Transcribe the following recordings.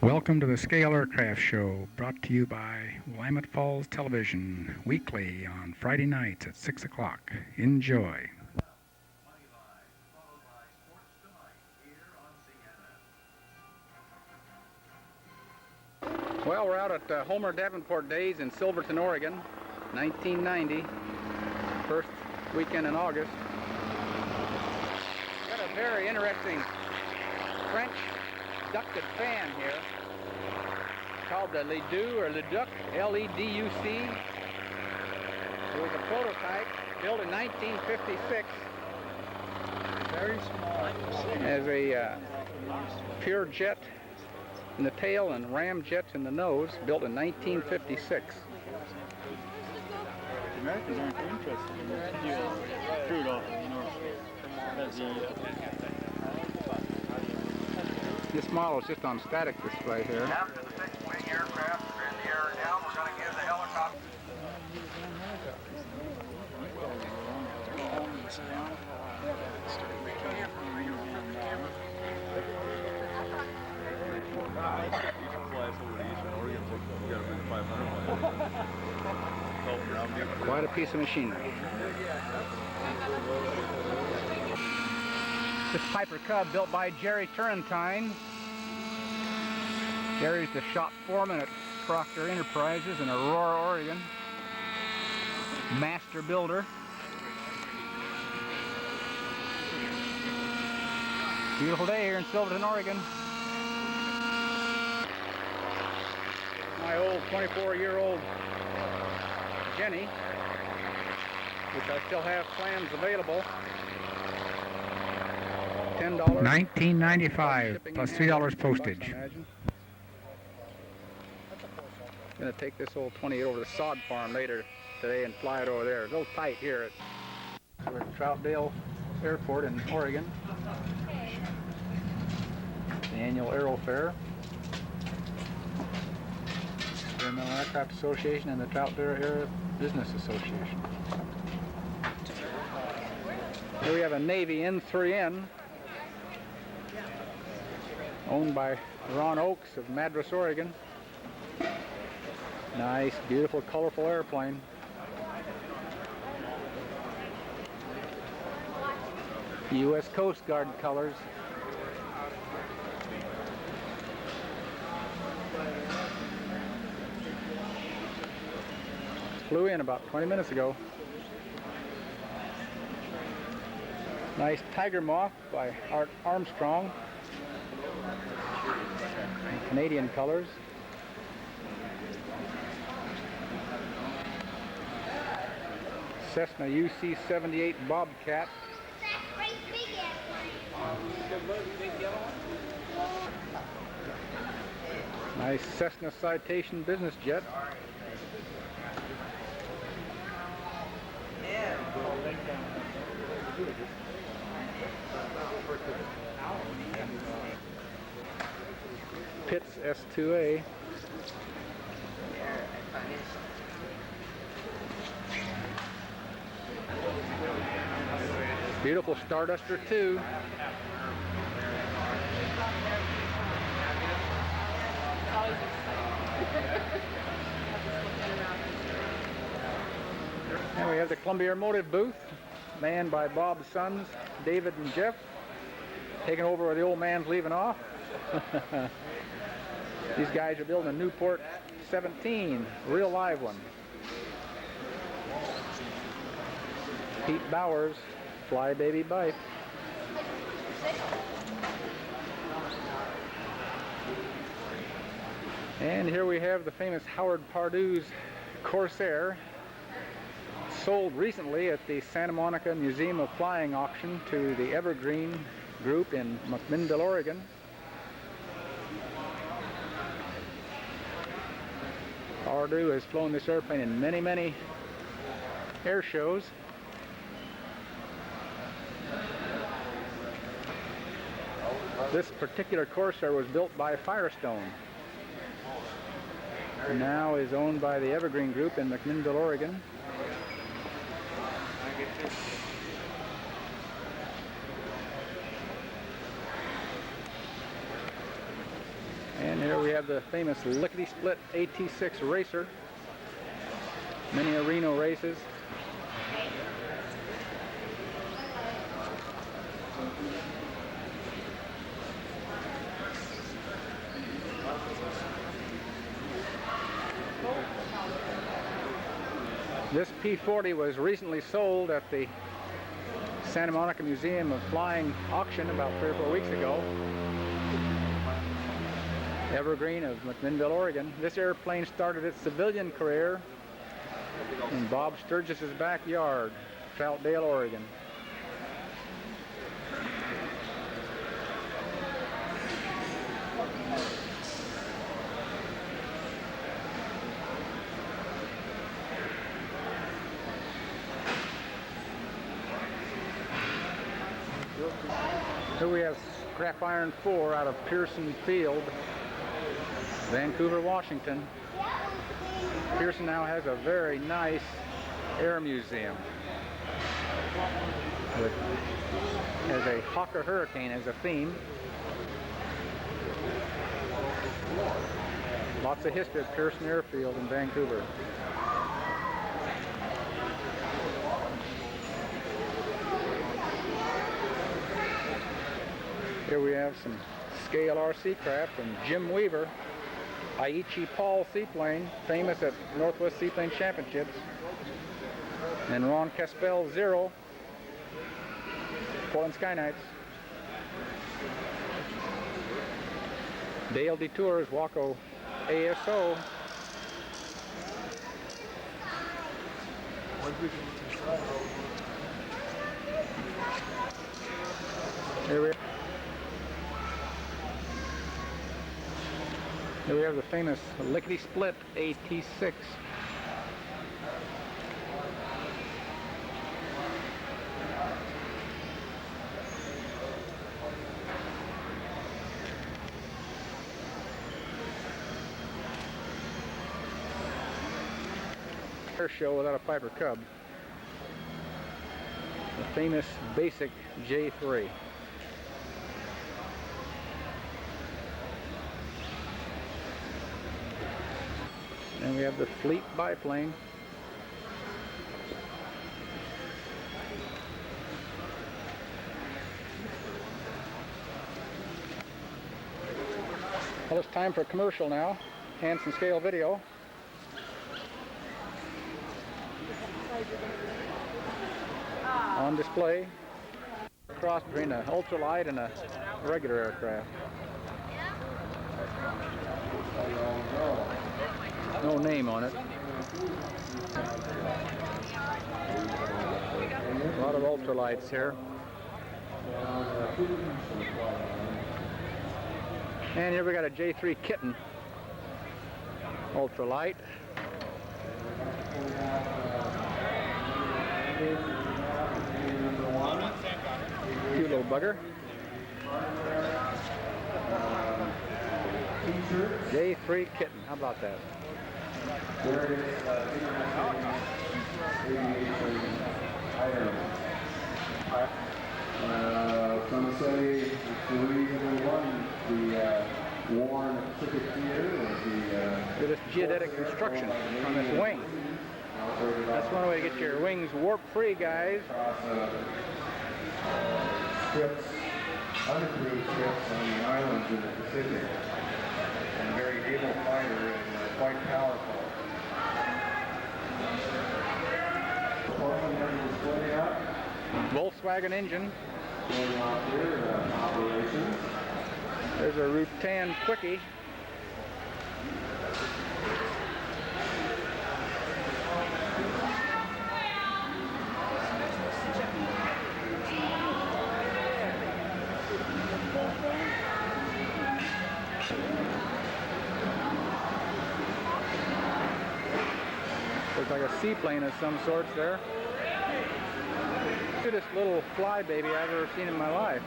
Welcome to the Scale Aircraft Show, brought to you by Willamette Falls Television, weekly on Friday nights at 6 o'clock. Enjoy. Well, we're out at Homer Davenport Days in Silverton, Oregon, 1990, first weekend in August. Got a very interesting French ducted fan here, called the Ledoux or Leduc, L-E-D-U-C. It was a prototype built in 1956. Very small. As a pure jet in the tail and ram jets in the nose, built in 1956. The Americans aren't too interested in this crude oil, you know. This model is just on static display here. After the fixed-wing aircraft are in the air now, we're going to give the helicopter. Quite a piece of machinery. This Piper Cub built by Jerry Turrentine. Jerry's the shop foreman at Proctor Enterprises in Aurora, Oregon. Master builder. Beautiful day here in Silverton, Oregon. My old 24-year-old Jenny, which I still have plans available. $10. $19.95 plus $3 postage. I'm going to take this old 28 over to the sod farm later today and fly it over there. It's a little tight here we're at Troutdale Airport in Oregon. The annual Aero Fair. Experimental Aircraft Association and the Troutdale Air Business Association. Here we have a Navy N3N owned by Ron Oakes of Madras, Oregon. Nice, beautiful, colorful airplane. U.S. Coast Guard colors. Flew in about 20 minutes ago. Nice Tiger Moth by Art Armstrong. Canadian colors. Cessna UC-78 Bobcat. Nice Cessna Citation business jet. Pitts S2A. Beautiful Starduster 2. And we have the Columbia Aeromotive booth, manned by Bob's sons, David and Jeff, taking over where the old man's leaving off. These guys are building a Newport 17, real live one. Pete Bowers, Fly Baby Bite. And here we have the famous Howard Pardue's Corsair, sold recently at the Santa Monica Museum of Flying auction to the Evergreen Group in McMinnville, Oregon. Pardue has flown this airplane in many, many air shows. This particular Corsair was built by Firestone. Now is owned by the Evergreen Group in McMinnville, Oregon. And here we have the famous lickety-split AT6 racer. Many Reno races. This P40 was recently sold at the Santa Monica Museum of Flying auction about 3 or 4 weeks ago. Evergreen of McMinnville, Oregon. This airplane started its civilian career in Bob Sturgis's backyard, Troutdale, Oregon. Here we have scrap iron 4 out of Pearson Field, Vancouver, Washington. Pearson now has a very nice air museum. It has a Hawker Hurricane as a theme. Lots of history at Pearson Airfield in Vancouver. Here we have some scale RC craft from Jim Weaver, Aichi Paul seaplane, famous at Northwest Seaplane Championships, and Ron Caspel Zero, Portland Sky Knights. Dale Detours Waco ASO. Here we have the famous lickety-split AT6. Air show without a Piper Cub. The famous basic J3. And we have the Fleet biplane. Well, it's time for a commercial now. Hanson scale video. On display. Cross between an ultralight and a regular aircraft. No name on it. A lot of ultralights here. And here we got a J3 Kitten. Ultralight. Cute little bugger. J3 Kitten, how about that? Some say it's the reason one, the Warren Pacific Theater was the... Look at this geodetic construction on this wing. That's one way to get your wings warp-free, guys. Strips, uncrewed strips on the islands in the Pacific. And a very able fighter and quite powerful. Volkswagen engine. Going off here, operations. There's a Rutan Quickie. Looks like a seaplane of some sorts there. Look at this little fly baby I've ever seen in my life.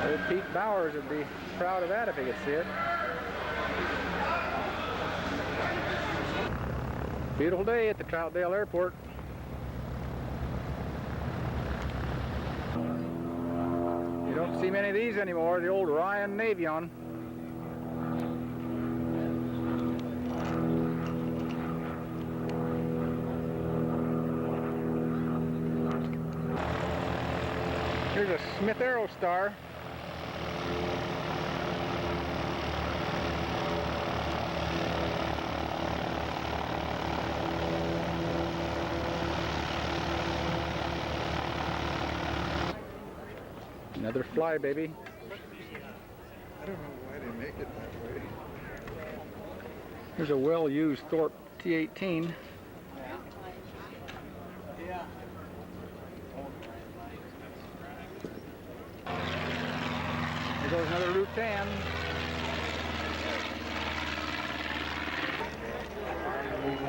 Old Pete Bowers would be proud of that if he could see it. Beautiful day at the Troutdale Airport. Don't see many of these anymore, the old Ryan Navion. Here's a Smith Aero Star. Another fly, baby. I don't know why they make it that way. Here's a well-used Thorpe T-18. Here goes another Rutan.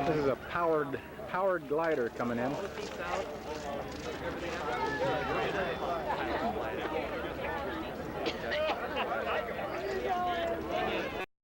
This is a powered glider coming in.